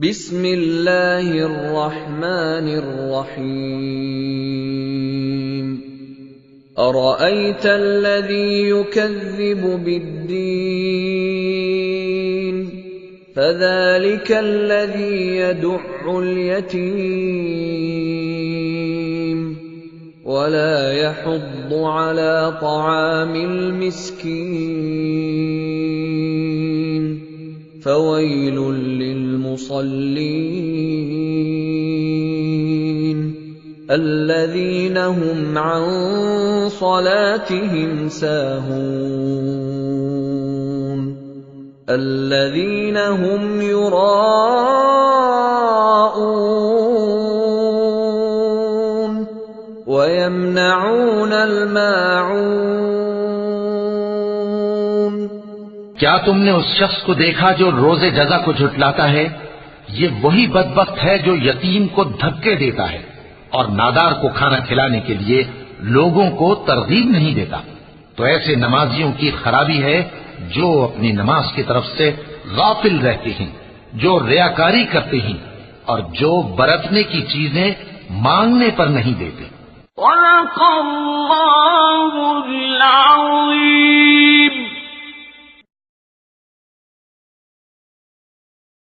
बिस्मिल्लाहिर रहमानिर रहीम। अरअयतल लज़ी युकज़्ज़िबु बिद्दीन फ़ज़ालिकल लज़ी यदु'उल यतीम वला यहुद्दु अला तआमिल मिस्कीन फ़वैलुल लिलमुसल्लीन अल्लज़ीना हुम अन सलातिहिम साहून अल्लज़ीना हुम युराऊन वयमनऊनल माऊन। क्या तुमने उस शख्स को देखा जो रोजे जज़ा को झुटलाता है? ये वही बदबख्त है जो यतीम को धक्के देता है और नादार को खाना खिलाने के लिए लोगों को तरगीब नहीं देता। तो ऐसे नमाजियों की खराबी है जो अपनी नमाज की तरफ से गाफिल रहते हैं, जो रियाकारी करते हैं और जो बरतने की चीजें मांगने पर नहीं देते।